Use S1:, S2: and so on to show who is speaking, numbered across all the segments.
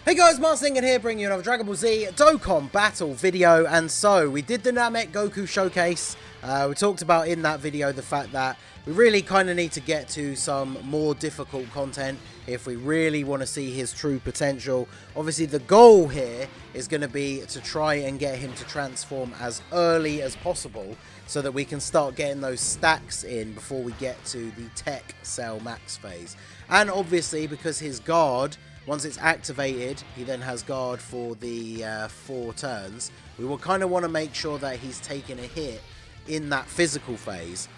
S1: Hey guys, Marcingan here, bringing you another Dragon Ball Z Dokkan battle video. And so, we did the Namek Goku showcase. We talked about in that video the fact that we really kind of need to get to some more difficult content if we really want to see his true potential. Obviously, the goal here is going to be to try and get him to transform as early as possible so that we can start getting those stacks in before we get to the Tech Cell Max phase. And obviously, because his guard, once it's activated, he then has guard for the 4 turns. We will kind of want to make sure that he's taking a hit in that physical phase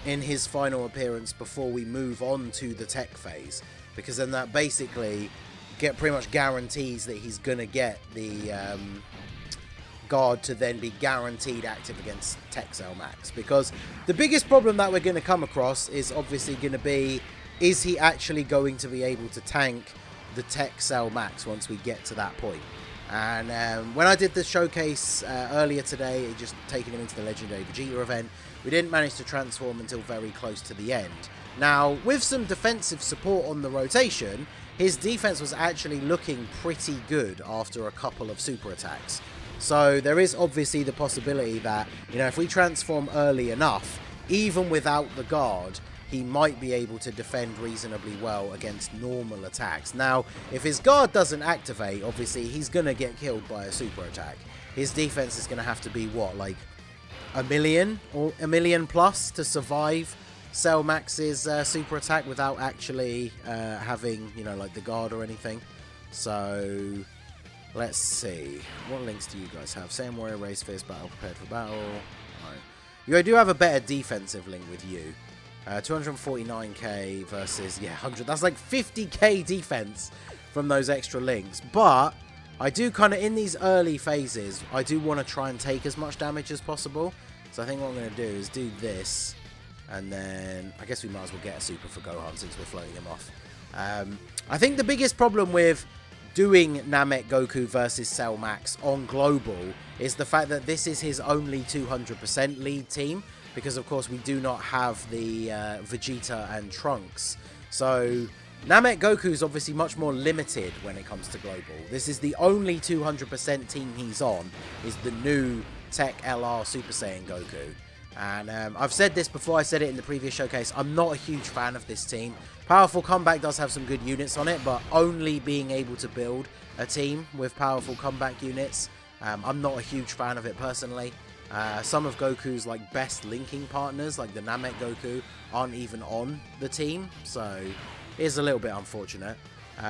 S1: in his final appearance before we move on to the tech phase, because then that basically pretty much guarantees that he's going to get the guard to then be guaranteed active against Tech Cell Max. Because the biggest problem that we're going to come across is obviously going to be, is he actually going to be able to tank the Tech Cell Max once we get to that point? And when I did the showcase earlier today, it just taking him into the Legendary Vegeta event, we didn't manage to transform until very close to the end. Now, with some defensive support on the rotation, his defense was actually looking pretty good after a couple of super attacks. So there is obviously the possibility that, you know, if we transform early enough, even without the guard, he might be able to defend reasonably well against normal attacks. Now, if his guard doesn't activate, obviously he's going to get killed by a super attack. His defense is going to have to be, what, like a million or a million plus to survive Cell Max's super attack without actually having, you know, like the guard or anything. So, let's see. What links do you guys have? Saiyan Warrior, Race Fierce, Battle, Prepared for Battle. Right. You do have a better defensive link with you. 249k versus, yeah, 100. That's like 50k defense from those extra links. But I do kind of, in these early phases, I do want to try and take as much damage as possible. So I think what I'm going to do is do this. And then I guess we might as well get a super for Gohan since we're floating him off. I think the biggest problem with doing Namek Goku versus Cell Max on Global is the fact that this is his only 200% lead team. Because, of course, we do not have the Vegeta and Trunks. So, Namek Goku is obviously much more limited when it comes to Global. This is the only 200% team he's on, is the new Tech LR Super Saiyan Goku. And I've said this before, I said it in the previous showcase, I'm not a huge fan of this team. Powerful Comeback does have some good units on it, but only being able to build a team with powerful comeback units, I'm not a huge fan of it personally. Some of Goku's like best linking partners, like the Namek Goku, aren't even on the team, so it is a little bit unfortunate.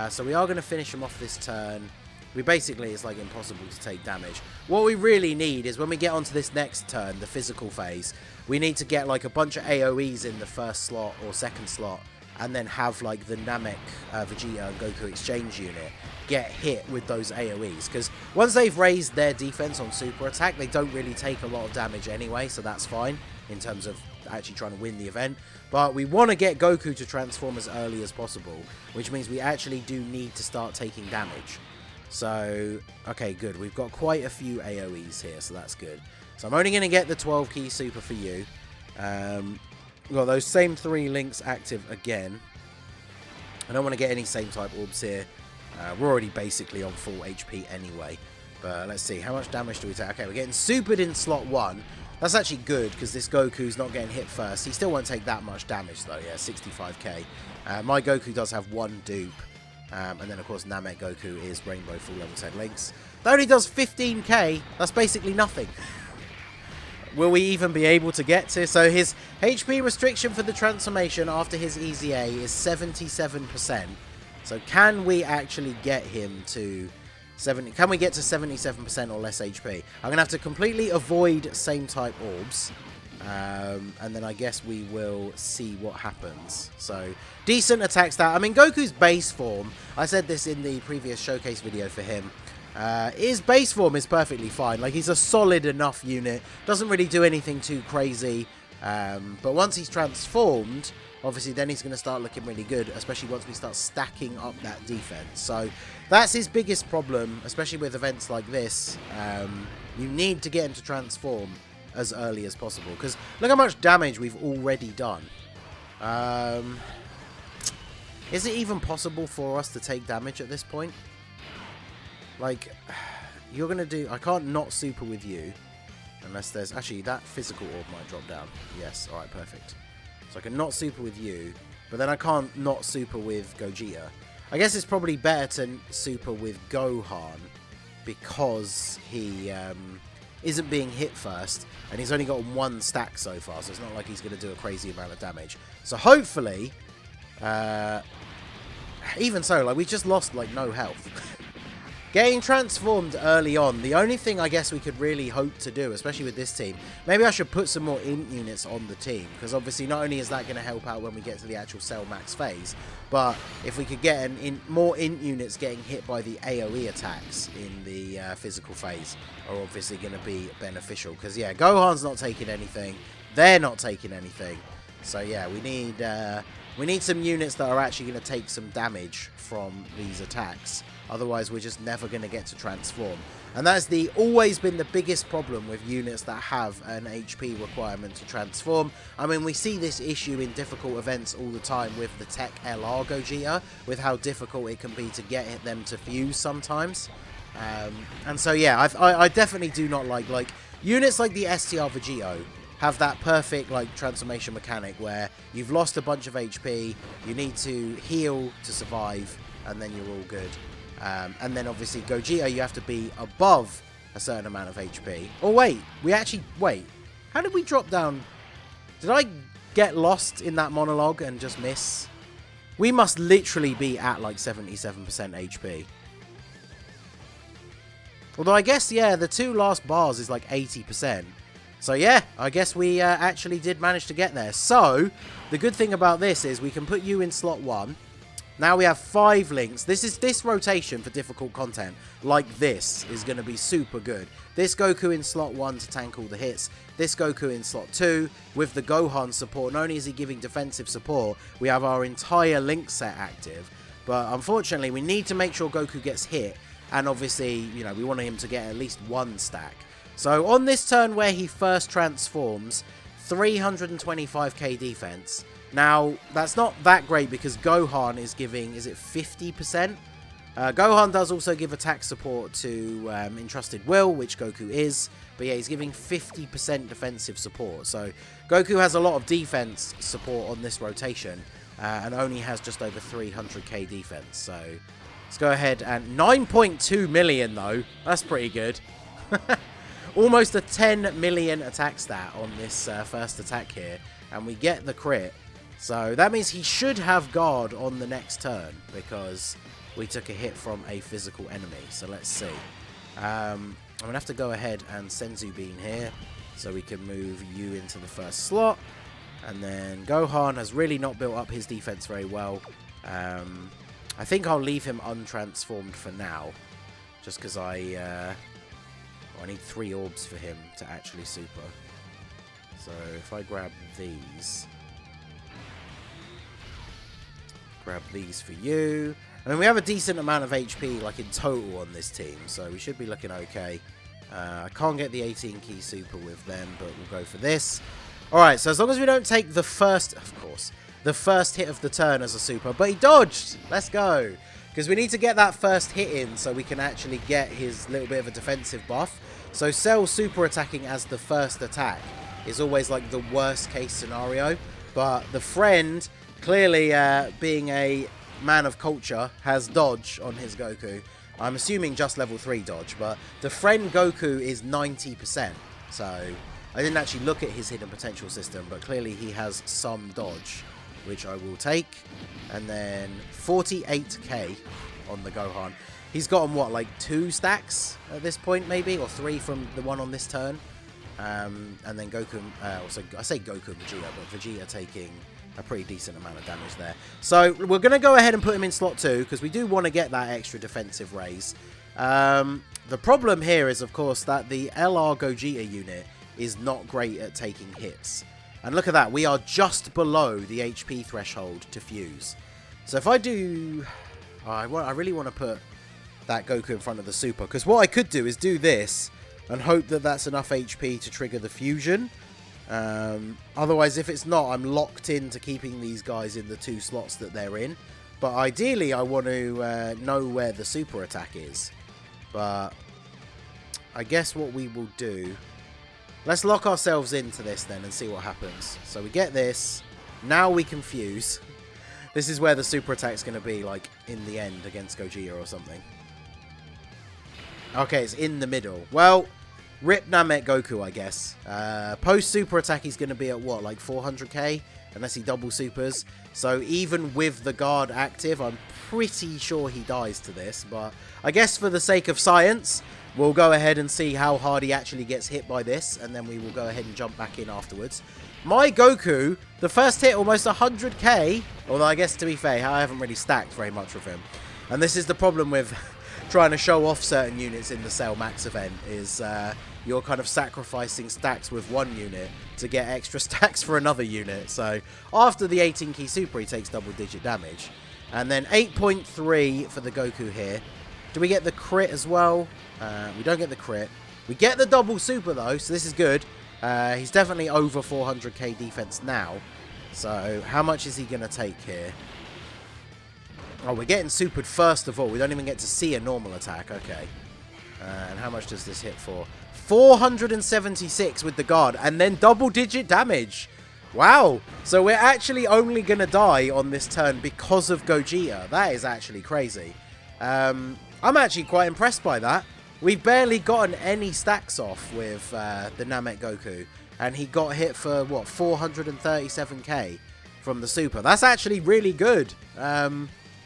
S1: So we are going to finish him off this turn. It's like impossible to take damage. What we really need is when we get onto this next turn, the physical phase, we need to get like a bunch of AoEs in the first slot or second slot, and then have like the Namek Vegeta and Goku exchange unit get hit with those AoEs, because once they've raised their defense on super attack, they don't really take a lot of damage anyway, so that's fine in terms of actually trying to win the event. But we want to get Goku to transform as early as possible, which means we actually do need to start taking damage. So, okay, good. We've got quite a few AoEs here, so that's good. So I'm only going to get the 12 key super for you. We've got those same 3 links active again. I don't want to get any same type orbs here. We're already basically on full HP anyway. But let's see, how much damage do we take? Okay, we're getting supered in slot 1. That's actually good, because this Goku's not getting hit first. He still won't take that much damage though, yeah, 65k. My Goku does have 1 dupe. And then, of course, Namek Goku is Rainbow Full Level 10 links. That only does 15k. That's basically nothing. Will we even be able to get to? So his HP restriction for the transformation after his EZA is 77%. So can we actually get him to 70? Can we get to 77% or less HP? I'm going to have to completely avoid same type orbs. And then I guess we will see what happens. So, decent attack stat. I mean, Goku's base form, I said this in the previous showcase video for him, his base form is perfectly fine. Like, he's a solid enough unit. Doesn't really do anything too crazy. But once he's transformed, obviously then he's going to start looking really good, especially once we start stacking up that defense. So, that's his biggest problem, especially with events like this. You need to get him to transform as early as possible, because look how much damage we've already done. Is it even possible for us to take damage at this point? Like, you're going to do... I can't not super with you. Unless there's... Actually, that physical orb might drop down. Yes, alright, perfect. So I can not super with you. But then I can't not super with Gogeta. I guess it's probably better to super with Gohan. Because he isn't being hit first. And he's only got 1 stack so far. So it's not like he's going to do a crazy amount of damage. So hopefully... even so, like, we just lost, like, no health. Getting transformed early on, the only thing I guess we could really hope to do, especially with this team, maybe I should put some more int units on the team, because obviously not only is that going to help out when we get to the actual Cell Max phase, but if we could get more int units getting hit by the AoE attacks in the physical phase are obviously going to be beneficial, because yeah, Gohan's not taking anything, they're not taking anything, so yeah, we need some units that are actually going to take some damage from these attacks. Otherwise, we're just never going to get to transform. And that's always been the biggest problem with units that have an HP requirement to transform. I mean, we see this issue in difficult events all the time with the Tech LR Gogeta, with how difficult it can be to get them to fuse sometimes. And so, yeah, I definitely do not like units like the STR Vegito have that perfect, like, transformation mechanic where you've lost a bunch of HP, you need to heal to survive, and then you're all good. And then obviously Gogeta, you have to be above a certain amount of HP. Oh wait, how did we drop down? Did I get lost in that monologue and just miss? We must literally be at like 77% HP. Although I guess, yeah, the 2 last bars is like 80%. So yeah, I guess we actually did manage to get there. So, the good thing about this is we can put you in slot 1. Now we have 5 links. This rotation for difficult content like this is going to be super good. This Goku in slot 1 to tank all the hits. This Goku in slot 2 with the Gohan support. Not only is he giving defensive support, we have our entire link set active. But unfortunately, we need to make sure Goku gets hit. And obviously, you know, we want him to get at least 1 stack. So on this turn where he first transforms, 325k defense. Now, that's not that great because Gohan is giving, is it 50%? Gohan does also give attack support to Entrusted Will, which Goku is. But yeah, he's giving 50% defensive support. So Goku has a lot of defense support on this rotation. And only has just over 300k defense. So let's go ahead and 9.2 million though. That's pretty good. Almost a 10 million attack stat on this first attack here. And we get the crit. So that means he should have guard on the next turn because we took a hit from a physical enemy. So let's see. I'm going to have to go ahead and Senzu Bean here so we can move you into the first slot. And then Gohan has really not built up his defense very well. I think I'll leave him untransformed for now just because I need 3 orbs for him to actually super. So if I grab these... Grab these for you. I mean, we have a decent amount of HP, like, in total on this team, so we should be looking okay. I can't get the 18 key super with them, but we'll go for this. Alright, so as long as we don't take the first, of course, the first hit of the turn as a super, but he dodged! Let's go! Because we need to get that first hit in so we can actually get his little bit of a defensive buff. So Cell super attacking as the first attack is always, like, the worst case scenario, but the friend... Clearly, being a man of culture, has dodge on his Goku. I'm assuming just level 3 dodge, but the friend Goku is 90%. So, I didn't actually look at his hidden potential system, but clearly he has some dodge, which I will take. And then 48k on the Gohan. He's gotten, what, like 2 stacks at this point, maybe? Or 3 from the one on this turn. And then Goku, also, I say Goku and Vegeta, but Vegeta taking... a pretty decent amount of damage there. So we're going to go ahead and put him in slot 2 because we do want to get that extra defensive raise. The problem here is, of course, that the LR Gogeta unit is not great at taking hits. And look at that. We are just below the HP threshold to fuse. So if I do... I really want to put that Goku in front of the super because what I could do is do this and hope that that's enough HP to trigger the fusion. Otherwise, if it's not, I'm locked into keeping these guys in the 2 slots that they're in. But ideally, I want to know where the super attack is. But I guess what we will do... Let's lock ourselves into this then and see what happens. So we get this. Now we can fuse. This is where the super attack's going to be, like, in the end against Gogeta or something. Okay, it's in the middle. Well, rip Namek Goku, I guess. Post super attack, he's going to be at what, like 400k? Unless he double supers. So even with the guard active, I'm pretty sure he dies to this. But I guess for the sake of science, we'll go ahead and see how hard he actually gets hit by this. And then we will go ahead and jump back in afterwards. My Goku, the first hit, almost 100k. Although I guess, to be fair, I haven't really stacked very much with him. And this is the problem with trying to show off certain units in the Cell Max event, is you're kind of sacrificing stacks with one unit to get extra stacks for another unit. So after the 18 key super, he takes double digit damage. And then 8.3 for the Goku here. Do we get the crit as well? We don't get the crit. We get the double super though, so this is good. He's definitely over 400k defense now. So how much is he going to take here? Oh, we're getting supered first of all. We don't even get to see a normal attack. Okay. And how much does this hit for? 476 with the guard. And then double-digit damage. Wow. So we're actually only going to die on this turn because of Gogeta. That is actually crazy. I'm actually quite impressed by that. We've barely gotten any stacks off with the Namek Goku. And he got hit for, what, 437k from the super. That's actually really good.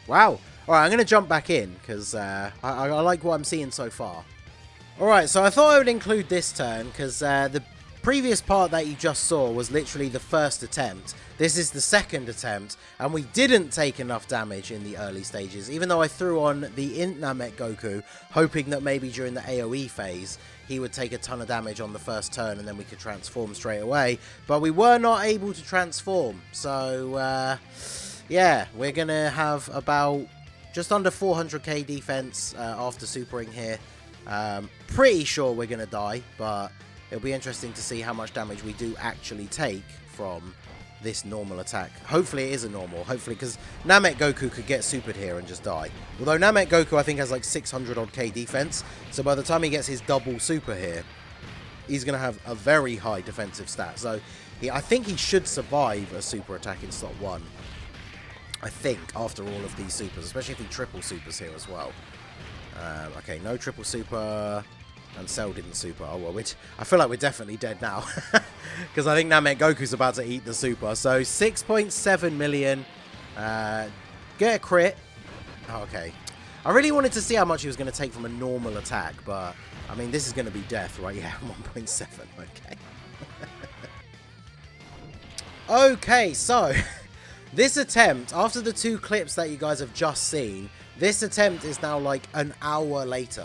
S1: Wow. Alright, I'm going to jump back in because I like what I'm seeing so far. Alright, so I thought I would include this turn because the previous part that you just saw was literally the first attempt. This is the second attempt, and we didn't take enough damage in the early stages, even though I threw on the Int Namek Goku, hoping that maybe during the AoE phase, he would take a ton of damage on the first turn and then we could transform straight away. But we were not able to transform, so... yeah, we're going to have about just under 400k defense after supering here. Pretty sure we're going to die, but it'll be interesting to see how much damage we do actually take from this normal attack. Hopefully it is a normal, hopefully, because Namek Goku could get supered here and just die. Although Namek Goku, I think, has like 600 odd k defense, so by the time he gets his double super here, he's going to have a very high defensive stat. So I think he should survive a super attack in slot 1. I think, after all of these supers, especially if he triple supers here as well. Okay, no triple super, and Cell didn't super. Oh, well, I feel like we're definitely dead now. Because I think Namek Goku's about to eat the super. So, 6.7 million. Get a crit. Oh, okay. I really wanted to see how much he was going to take from a normal attack, but, I mean, this is going to be death, right? Yeah, 1.7, okay. Okay, so... This attempt, after the 2 clips that you guys have just seen, this attempt is now like an hour later.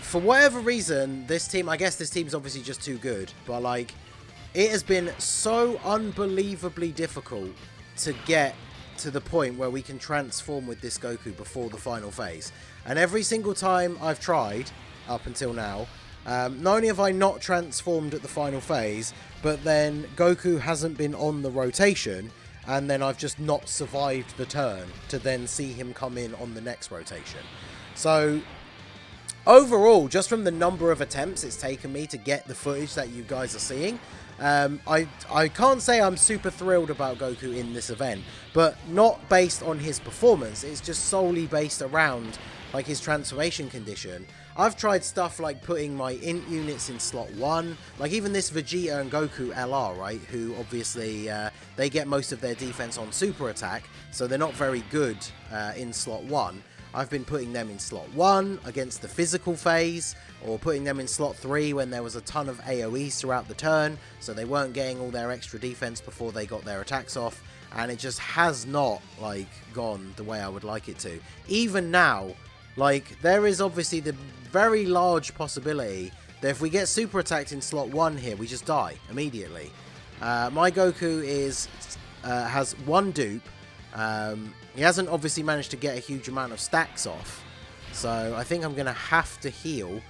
S1: For whatever reason, this team, I guess this team's obviously just too good, but like, it has been so unbelievably difficult to get to the point where we can transform with this Goku before the final phase. And every single time I've tried, up until now, not only have I not transformed at the final phase, but then Goku hasn't been on the rotation, and then I've just not survived the turn to then see him come in on the next rotation. So, overall, just from the number of attempts it's taken me to get the footage that you guys are seeing, I can't say I'm super thrilled about Goku in this event, but not based on his performance. It's just solely based around like his transformation condition. I've tried stuff like putting my int units in slot 1, like even this Vegeta and Goku LR, right, who obviously they get most of their defense on super attack, so they're not very good in slot 1. I've been putting them in slot 1 against the physical phase, or putting them in slot 3 when there was a ton of AoEs throughout the turn, so they weren't getting all their extra defense before they got their attacks off, and it just has not, like, gone the way I would like it to. Even now, like, there is obviously the very large possibility that if we get super attacked in slot 1 here, we just die immediately. My Goku has 1 dupe. He hasn't obviously managed to get a huge amount of stacks off, so I think I'm going to have to heal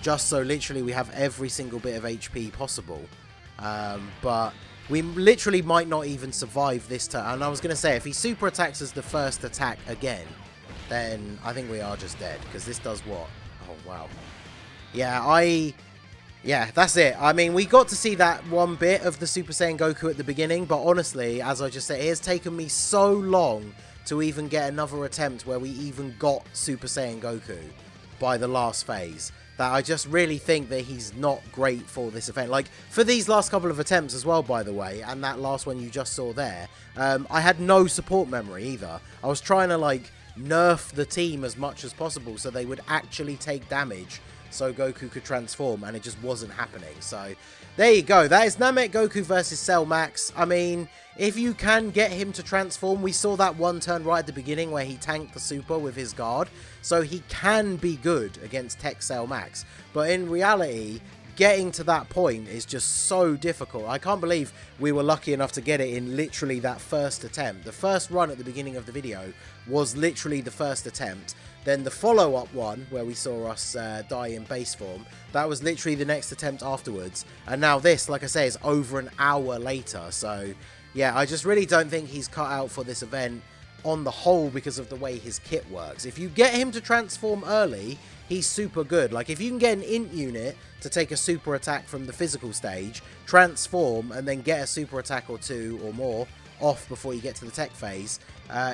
S1: just so literally we have every single bit of HP possible. But we literally might not even survive this turn. And I was going to say, if he super attacks as the first attack again, then I think we are just dead. Because this does what? Oh, wow. Yeah, that's it. I mean, we got to see that one bit of the Super Saiyan Goku at the beginning, but honestly, as I just said, it has taken me so long to even get another attempt where we even got Super Saiyan Goku by the last phase, that I just really think that he's not great for this event. Like, for these last couple of attempts as well, by the way, and that last one you just saw there, I had no support memory either. I was trying to, like, nerf the team as much as possible so they would actually take damage so Goku could transform, and it just wasn't happening. So there you go. That is Namek Goku versus Cell Max. I mean, if you can get him to transform, we saw that one turn right at the beginning where he tanked the super with his guard, so he can be good against Tech Cell Max. But in reality, getting to that point is just so difficult. I can't believe we were lucky enough to get it in literally that first attempt. The first run at the beginning of the video was literally the first attempt. Then the follow-up one, where we saw us die in base form, that was literally the next attempt afterwards. And now this, like I say, is over an hour later. So, yeah, I just really don't think he's cut out for this event on the whole because of the way his kit works. If you get him to transform early, he's super good. Like, if you can get an int unit to take a super attack from the physical stage, transform, and then get a super attack or two or more off before you get to the tech phase,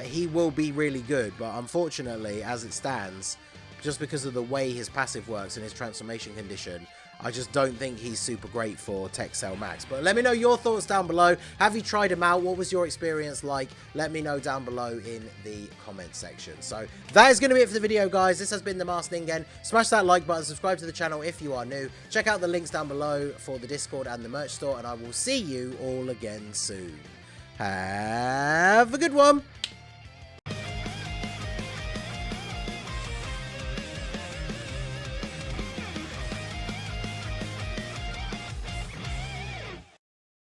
S1: he will be really good. But unfortunately, as it stands, just because of the way his passive works and his transformation condition, I just don't think he's super great for Tech Cell Max. But let me know your thoughts down below. Have you tried him out? What was your experience like? Let me know down below in the comment section. So that is going to be it for the video, guys. This has been the Masked Ningen. Smash that like button, subscribe to the channel if you are new. Check out the links down below for the Discord and the merch store, and I will see you all again soon. Have a good one.